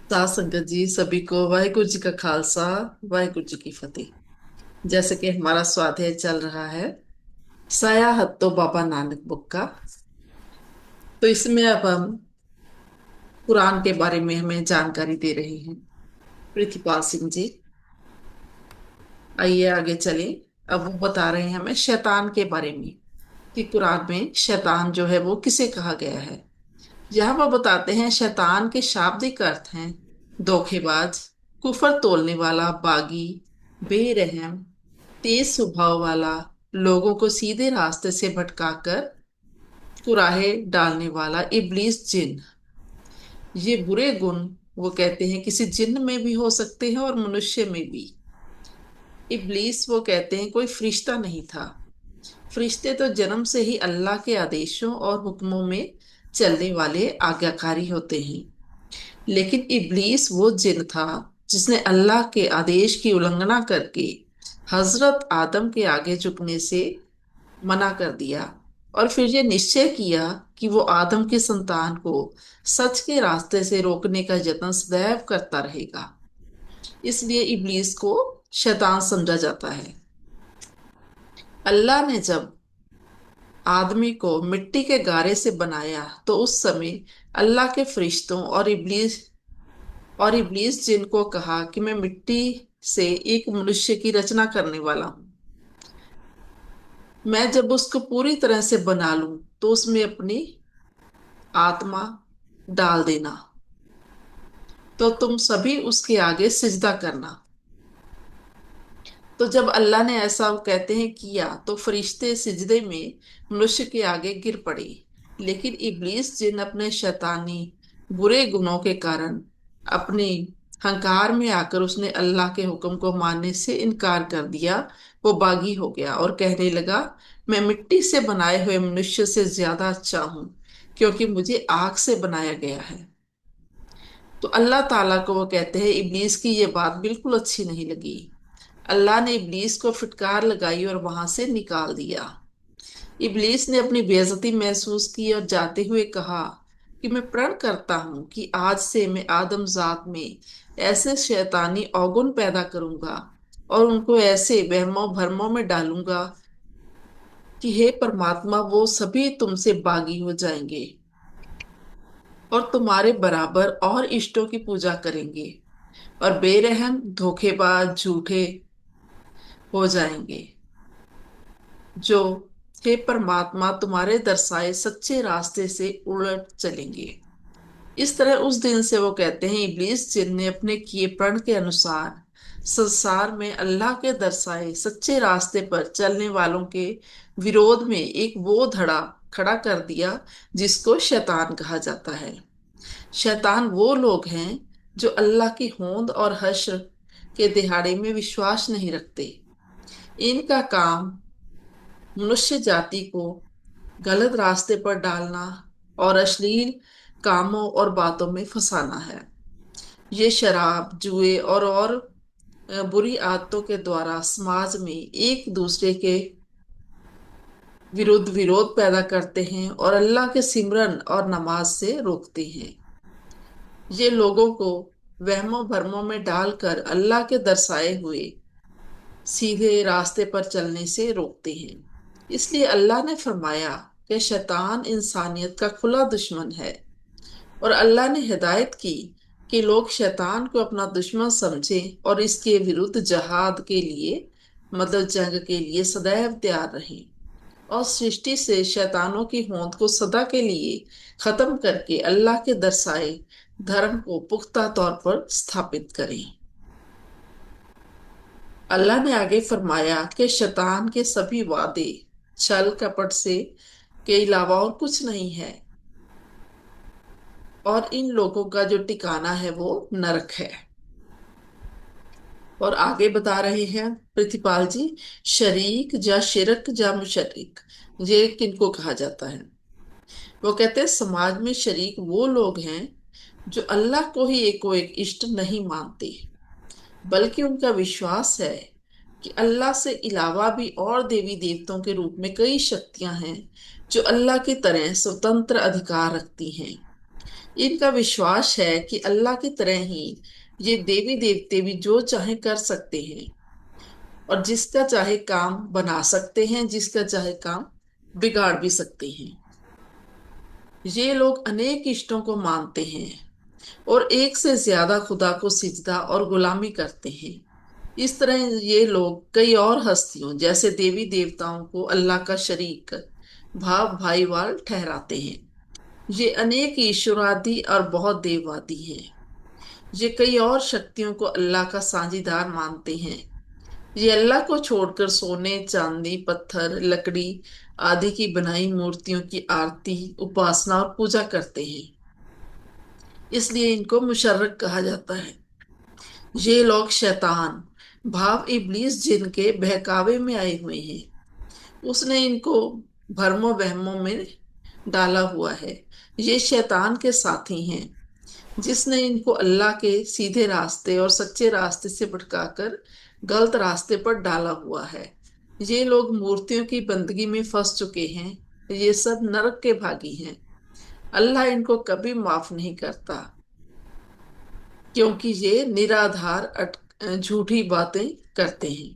सात संगत जी सभी को वाहिगुरु जी का खालसा, वाहिगुरु जी की फतेह। जैसे कि हमारा स्वाध्याय चल रहा है साया हत्तो बाबा नानक बुक का। तो इसमें अब हम कुरान के बारे में हमें जानकारी दे रहे हैं प्रिथिपाल सिंह जी। आइए आगे चलें। अब वो बता रहे हैं हमें शैतान के बारे में कि कुरान में शैतान जो है वो किसे कहा गया है। यहाँ वो बताते हैं शैतान के शाब्दिक अर्थ हैं धोखेबाज, कुफर तोलने वाला, बागी, बेरहम, तेज स्वभाव वाला, लोगों को सीधे रास्ते से भटकाकर कुराहे डालने वाला इब्लीस जिन। ये बुरे गुण वो कहते हैं किसी जिन्न में भी हो सकते हैं और मनुष्य में भी। इब्लीस वो कहते हैं कोई फरिश्ता नहीं था। फरिश्ते तो जन्म से ही अल्लाह के आदेशों और हुक्मों में चलने वाले आज्ञाकारी होते हैं। लेकिन इब्लीस वो जिन था जिसने अल्लाह के आदेश की उल्लंघना करके हजरत आदम के आगे झुकने से मना कर दिया और फिर ये निश्चय किया कि वो आदम की संतान को सच के रास्ते से रोकने का यत्न सदैव करता रहेगा। इसलिए इब्लीस को शैतान समझा जाता है। अल्लाह ने जब आदमी को मिट्टी के गारे से बनाया तो उस समय अल्लाह के फरिश्तों और इब्लीस जिनको कहा कि मैं मिट्टी से एक मनुष्य की रचना करने वाला हूं। मैं जब उसको पूरी तरह से बना लूं तो उसमें अपनी आत्मा डाल देना, तो तुम सभी उसके आगे सिजदा करना। तो जब अल्लाह ने ऐसा कहते हैं किया तो फरिश्ते सिजदे में मनुष्य के आगे गिर पड़े। लेकिन इब्लीस जिन अपने शैतानी बुरे गुणों के कारण अपने हंकार में आकर उसने अल्लाह के हुक्म को मानने से इनकार कर दिया। वो बागी हो गया और कहने लगा मैं मिट्टी से बनाए हुए मनुष्य से ज्यादा अच्छा हूं क्योंकि मुझे आग से बनाया गया है। तो अल्लाह ताला को वो कहते हैं इब्लीस की ये बात बिल्कुल अच्छी नहीं लगी। अल्लाह ने इब्लीस को फिटकार लगाई और वहां से निकाल दिया। इब्लीस ने अपनी बेइज्जती महसूस की और जाते हुए कहा कि मैं प्रण करता हूं कि आज से मैं आदम जात में ऐसे शैतानी अवगुण पैदा करूंगा और उनको ऐसे वहमों भरमों में डालूंगा कि हे परमात्मा वो सभी तुमसे बागी हो जाएंगे और तुम्हारे बराबर और इष्टों की पूजा करेंगे और बेरहम धोखेबाज झूठे हो जाएंगे जो हे परमात्मा तुम्हारे दर्शाए सच्चे रास्ते से उलट चलेंगे। इस तरह उस दिन से वो कहते हैं इब्लीस जिनने अपने किए प्रण के अनुसार संसार में अल्लाह के दर्शाए सच्चे रास्ते पर चलने वालों के विरोध में एक वो धड़ा खड़ा कर दिया जिसको शैतान कहा जाता है। शैतान वो लोग हैं जो अल्लाह की होंद और हश्र के दिहाड़े में विश्वास नहीं रखते। इनका काम मनुष्य जाति को गलत रास्ते पर डालना और अश्लील कामों और बातों में फंसाना है। ये शराब जुए और बुरी आदतों के द्वारा समाज में एक दूसरे के विरुद्ध विरोध पैदा करते हैं और अल्लाह के सिमरन और नमाज से रोकते हैं। ये लोगों को वहमों भरमों में डालकर अल्लाह के दर्शाए हुए सीधे रास्ते पर चलने से रोकते हैं। इसलिए अल्लाह ने फरमाया कि शैतान इंसानियत का खुला दुश्मन है और अल्लाह ने हिदायत की कि लोग शैतान को अपना दुश्मन समझें और इसके विरुद्ध जहाद के लिए मतलब जंग के लिए सदैव तैयार रहें और सृष्टि से शैतानों की होंद को सदा के लिए खत्म करके अल्लाह के दर्शाए धर्म को पुख्ता तौर पर स्थापित करें। अल्लाह ने आगे फरमाया कि शैतान के सभी वादे छल कपट से के अलावा और कुछ नहीं है और इन लोगों का जो ठिकाना है वो नरक है। और आगे बता रहे हैं प्रिथिपाल जी शरीक या शिरक या मुशरिक ये किनको कहा जाता है। वो कहते हैं समाज में शरीक वो लोग हैं जो अल्लाह को ही एको एक इष्ट नहीं मानते, बल्कि उनका विश्वास है कि अल्लाह से अलावा भी और देवी देवताओं के रूप में कई शक्तियां हैं जो अल्लाह की तरह स्वतंत्र अधिकार रखती हैं। इनका विश्वास है कि अल्लाह की तरह ही ये देवी देवते भी जो चाहे कर सकते हैं और जिसका चाहे काम बना सकते हैं, जिसका चाहे काम बिगाड़ भी सकते हैं। ये लोग अनेक इष्टों को मानते हैं और एक से ज्यादा खुदा को सिजदा और गुलामी करते हैं। इस तरह ये लोग कई और हस्तियों जैसे देवी देवताओं को अल्लाह का शरीक भाव भाईवाल ठहराते हैं। ये अनेक ईश्वरादि और बहुत देववादी हैं। ये कई और शक्तियों को अल्लाह का साझीदार मानते हैं। ये अल्लाह को छोड़कर सोने, चांदी, पत्थर, लकड़ी आदि की बनाई मूर्तियों की आरती, उपासना और पूजा करते हैं। इसलिए इनको मुशर्रिक कहा जाता है। ये लोग शैतान भाव इब्लीस जिनके बहकावे में आए हुए हैं, उसने इनको भरमों वहमों में डाला हुआ है। ये शैतान के साथी हैं जिसने इनको अल्लाह के सीधे रास्ते और सच्चे रास्ते से भटकाकर गलत रास्ते पर डाला हुआ है। ये लोग मूर्तियों की बंदगी में फंस चुके हैं। ये सब नरक के भागी हैं। अल्लाह इनको कभी माफ नहीं करता, क्योंकि ये निराधार झूठी बातें करते हैं।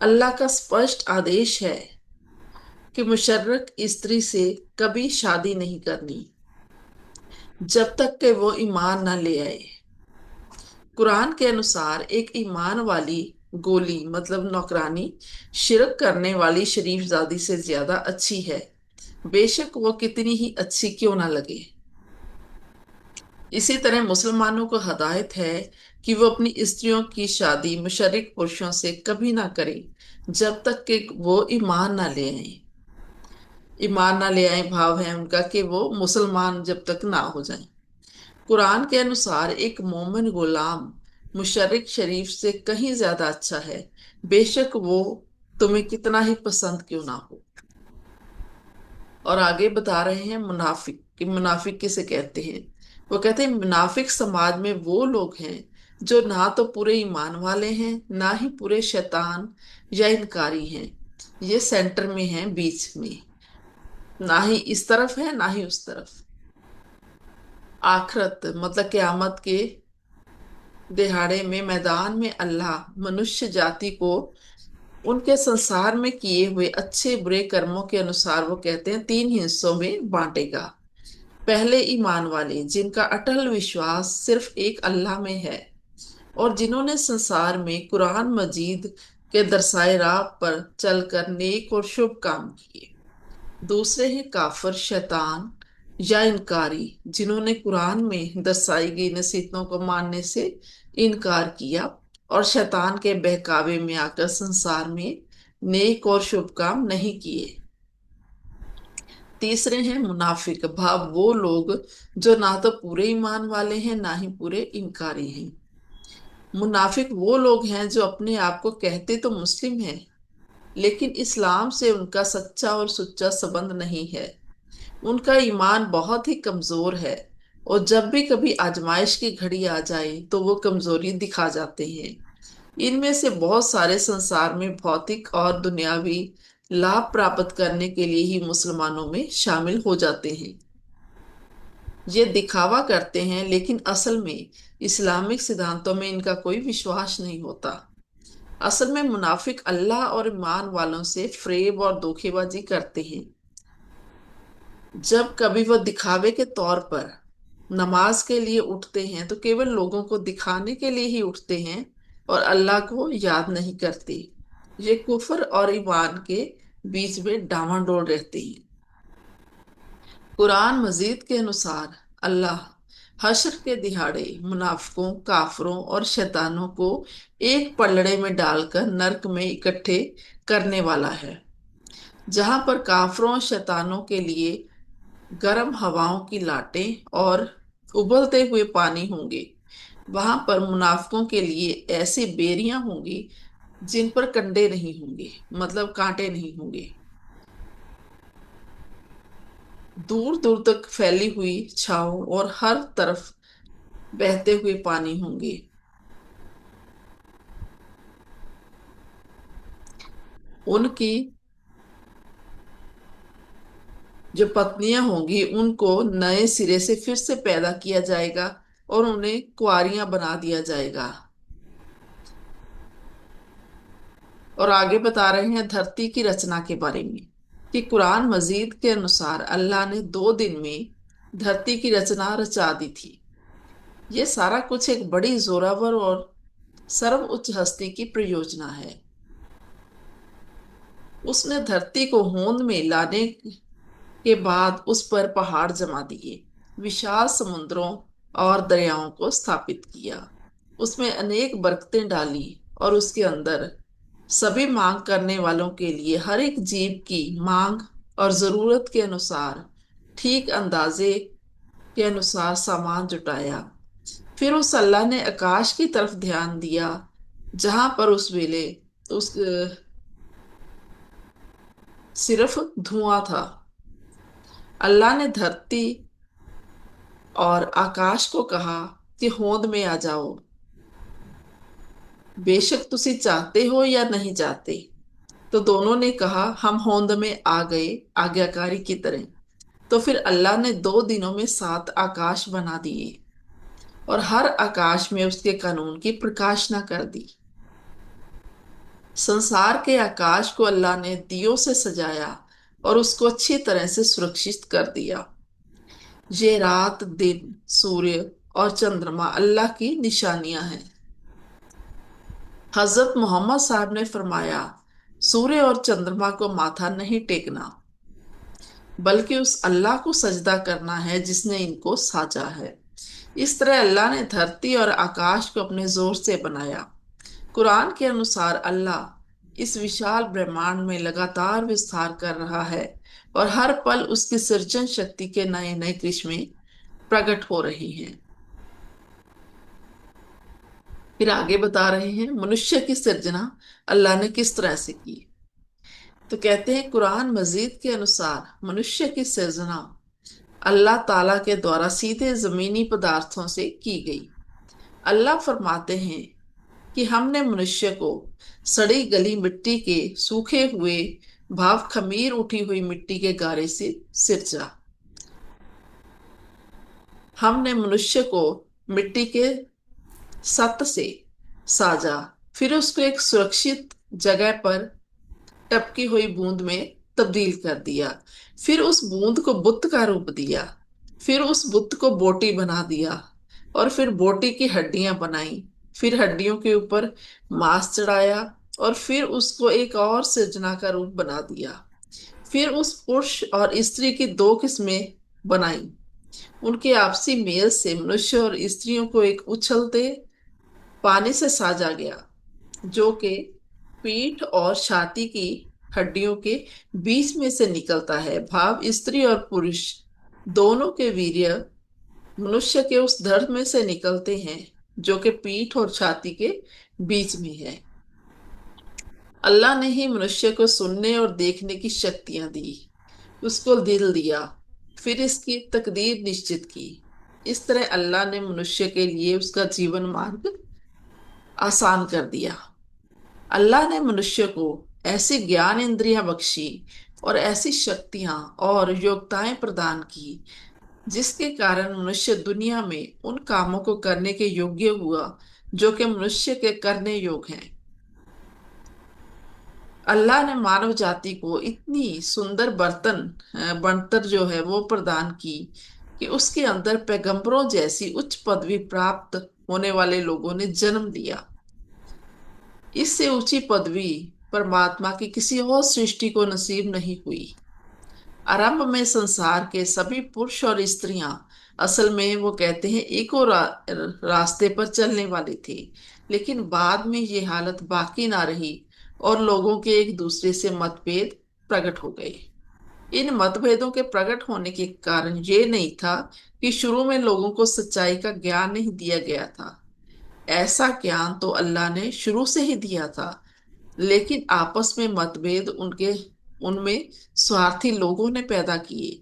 अल्लाह का स्पष्ट आदेश है कि मुशर्रक स्त्री से कभी शादी नहीं करनी जब तक कि वो ईमान न ले आए। कुरान के अनुसार एक ईमान वाली गोली मतलब नौकरानी शिरक करने वाली शरीफजादी से ज्यादा अच्छी है, बेशक वो कितनी ही अच्छी क्यों ना लगे। इसी तरह मुसलमानों को हदायत है कि वो अपनी स्त्रियों की शादी मुशर्रिक पुरुषों से कभी ना करें जब तक कि वो ईमान ना ले आए। ईमान ना ले आए भाव है उनका कि वो मुसलमान जब तक ना हो जाए। कुरान के अनुसार एक मोमिन गुलाम मुशर्रिक शरीफ से कहीं ज्यादा अच्छा है, बेशक वो तुम्हें कितना ही पसंद क्यों ना हो। और आगे बता रहे हैं मुनाफिक कि मुनाफिक किसे कहते हैं। वो कहते हैं मुनाफिक समाज में वो लोग हैं जो ना तो पूरे ईमान वाले हैं, ना ही पूरे शैतान या इनकारी हैं। ये सेंटर में है, बीच में, ना ही इस तरफ है ना ही उस तरफ। आखरत मतलब क्यामत के दिहाड़े में मैदान में अल्लाह मनुष्य जाति को उनके संसार में किए हुए अच्छे बुरे कर्मों के अनुसार वो कहते हैं तीन हिस्सों में बांटेगा। पहले ईमान वाले जिनका अटल विश्वास सिर्फ एक अल्लाह में है और जिन्होंने संसार में कुरान मजीद के दरसाए राह पर चलकर नेक और शुभ काम किए। दूसरे हैं काफिर शैतान या इनकारी जिन्होंने कुरान में दर्शाई गई नसीहतों को मानने से इनकार किया और शैतान के बहकावे में आकर संसार में नेक और शुभ काम नहीं किए। तीसरे हैं मुनाफिक भाव वो लोग जो ना तो पूरे ईमान वाले हैं ना ही पूरे इनकारी हैं। मुनाफिक वो लोग हैं जो अपने आप को कहते तो मुस्लिम हैं, लेकिन इस्लाम से उनका सच्चा और सुच्चा संबंध नहीं है। उनका ईमान बहुत ही कमजोर है और जब भी कभी आजमाइश की घड़ी आ जाए तो वो कमजोरी दिखा जाते हैं। इनमें से बहुत सारे संसार में भौतिक और दुनियावी लाभ प्राप्त करने के लिए ही मुसलमानों में शामिल हो जाते हैं। ये दिखावा करते हैं लेकिन असल में इस्लामिक सिद्धांतों में इनका कोई विश्वास नहीं होता। असल में मुनाफिक अल्लाह और ईमान वालों से फ्रेब और धोखेबाजी करते हैं। जब कभी वह दिखावे के तौर पर नमाज के लिए उठते हैं तो केवल लोगों को दिखाने के लिए ही उठते हैं और अल्लाह को याद नहीं करते। ये कुफर और ईमान के बीच में डामाडोल रहते हैं। कुरान मजीद के अनुसार अल्लाह हश्र के दिहाड़े मुनाफिकों, काफरों और शैतानों को एक पलड़े में डालकर नरक में इकट्ठे करने वाला है, जहां पर काफरों और शैतानों के लिए गर्म हवाओं की लाटें और उबलते हुए पानी होंगे। वहां पर मुनाफिकों के लिए ऐसी बेरियां होंगी जिन पर कंडे नहीं होंगे, मतलब कांटे नहीं होंगे। दूर दूर तक फैली हुई छांव और हर तरफ बहते हुए पानी होंगे। उनकी जो पत्नियां होंगी उनको नए सिरे से फिर से पैदा किया जाएगा और उन्हें कुंवारियां बना दिया जाएगा। और आगे बता रहे हैं धरती की रचना के बारे में कि कुरान मजीद के अनुसार अल्लाह ने 2 दिन में धरती की रचना रचा दी थी। ये सारा कुछ एक बड़ी जोरावर और सर्वोच्च हस्ती की प्रयोजना है। उसने धरती को होंद में लाने के बाद उस पर पहाड़ जमा दिए, विशाल समुद्रों और दरियाओं को स्थापित किया, उसमें अनेक बरकतें डाली और उसके अंदर सभी मांग करने वालों के लिए हर एक जीव की मांग और जरूरत के अनुसार ठीक अंदाजे के अनुसार सामान जुटाया। फिर उस अल्लाह ने आकाश की तरफ ध्यान दिया, जहां पर उस वेले उस सिर्फ धुआं था। अल्लाह ने धरती और आकाश को कहा कि होंद में आ जाओ, बेशक तुसी चाहते हो या नहीं चाहते। तो दोनों ने कहा हम होंद में आ गए, आज्ञाकारी की तरह। तो फिर अल्लाह ने 2 दिनों में 7 आकाश बना दिए और हर आकाश में उसके कानून की प्रकाशना कर दी। संसार के आकाश को अल्लाह ने दियों से सजाया और उसको अच्छी तरह से सुरक्षित कर दिया। ये रात दिन सूर्य और चंद्रमा अल्लाह की निशानियां हैं। हजरत मोहम्मद साहब ने फरमाया, सूर्य और चंद्रमा को माथा नहीं टेकना, बल्कि उस अल्लाह को सजदा करना है जिसने इनको साजा है। इस तरह अल्लाह ने धरती और आकाश को अपने जोर से बनाया। कुरान के अनुसार अल्लाह इस विशाल ब्रह्मांड में लगातार विस्तार कर रहा है और हर पल उसकी सृजन शक्ति के नए नए करिश्मे प्रकट हो रहे हैं। फिर आगे बता रहे हैं मनुष्य की सृजना अल्लाह ने किस तरह से की। तो कहते हैं कुरान मजीद के अनुसार मनुष्य की सृजना अल्लाह ताला के द्वारा सीधे जमीनी पदार्थों से की गई। अल्लाह फरमाते हैं कि हमने मनुष्य को सड़ी गली मिट्टी के सूखे हुए भाव खमीर उठी हुई मिट्टी के गारे से सिरचा। हमने मनुष्य को मिट्टी के सत से साजा, फिर उसको एक सुरक्षित जगह पर टपकी हुई बूंद में तब्दील कर दिया। फिर उस बूंद को बुत का रूप दिया। फिर उस बुत को बोटी बना दिया और फिर बोटी की हड्डियां बनाई। फिर हड्डियों के ऊपर मांस चढ़ाया और फिर उसको एक और सृजना का रूप बना दिया। फिर उस पुरुष और स्त्री की 2 किस्में बनाई। उनके आपसी मेल से मनुष्य और स्त्रियों को एक उछलते पानी से साजा गया, जो कि पीठ और छाती की हड्डियों के बीच में से निकलता है। भाव स्त्री और पुरुष दोनों के वीर्य मनुष्य के उस धड़ में से निकलते हैं जो कि पीठ और छाती के बीच में है। अल्लाह ने ही मनुष्य को सुनने और देखने की शक्तियां दी, उसको दिल दिया, फिर इसकी तकदीर निश्चित की। इस तरह अल्लाह ने मनुष्य के लिए उसका जीवन मार्ग आसान कर दिया। अल्लाह ने मनुष्य को ऐसी ज्ञान इंद्रियां बख्शी और ऐसी शक्तियां और योग्यताएं प्रदान की जिसके कारण मनुष्य दुनिया में उन कामों को करने के योग्य हुआ जो कि मनुष्य के करने योग्य हैं। अल्लाह ने मानव जाति को इतनी सुंदर बनतर जो है वो प्रदान की कि उसके अंदर पैगंबरों जैसी उच्च पदवी प्राप्त होने वाले लोगों ने जन्म लिया। इससे ऊंची पदवी परमात्मा की किसी और सृष्टि को नसीब नहीं हुई। आरंभ में संसार के सभी पुरुष और स्त्रियां असल में वो कहते हैं एक और रास्ते पर चलने वाले थे, लेकिन बाद में ये हालत बाकी ना रही और लोगों के एक दूसरे से मतभेद प्रकट हो गए। इन मतभेदों के प्रकट होने के कारण ये नहीं था कि शुरू में लोगों को सच्चाई का ज्ञान नहीं दिया गया था। ऐसा ज्ञान तो अल्लाह ने शुरू से ही दिया था, लेकिन आपस में मतभेद उनके उनमें स्वार्थी लोगों ने पैदा किए।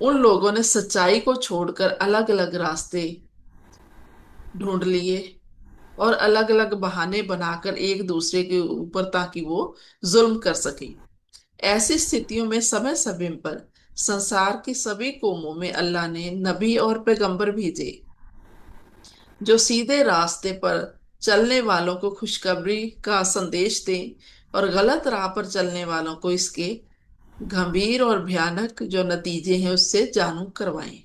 उन लोगों ने सच्चाई को छोड़कर अलग अलग रास्ते ढूंढ लिए और अलग अलग बहाने बनाकर एक दूसरे के ऊपर ताकि वो जुल्म कर सके। ऐसी स्थितियों में समय समय पर संसार की सभी कौमों में अल्लाह ने नबी और पैगंबर भेजे, जो सीधे रास्ते पर चलने वालों को खुशखबरी का संदेश दें और गलत राह पर चलने वालों को इसके गंभीर और भयानक जो नतीजे हैं उससे जानू करवाएं।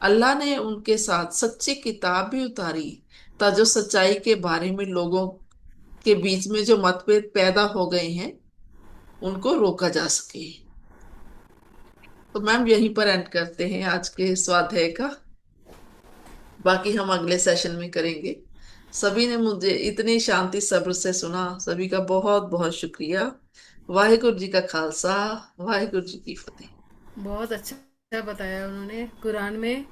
अल्लाह ने उनके साथ सच्ची किताब भी उतारी, ताकि जो सच्चाई के बारे में लोगों के बीच में जो मतभेद पैदा हो गए हैं उनको रोका जा सके। तो मैम यहीं पर एंड करते हैं आज के स्वाध्याय का। बाकी हम अगले सेशन में करेंगे। सभी ने मुझे इतनी शांति सब्र से सुना, सभी का बहुत बहुत शुक्रिया। वाहिगुरु जी का खालसा, वाहिगुरु जी की फतेह। बहुत अच्छा बताया उन्होंने कुरान में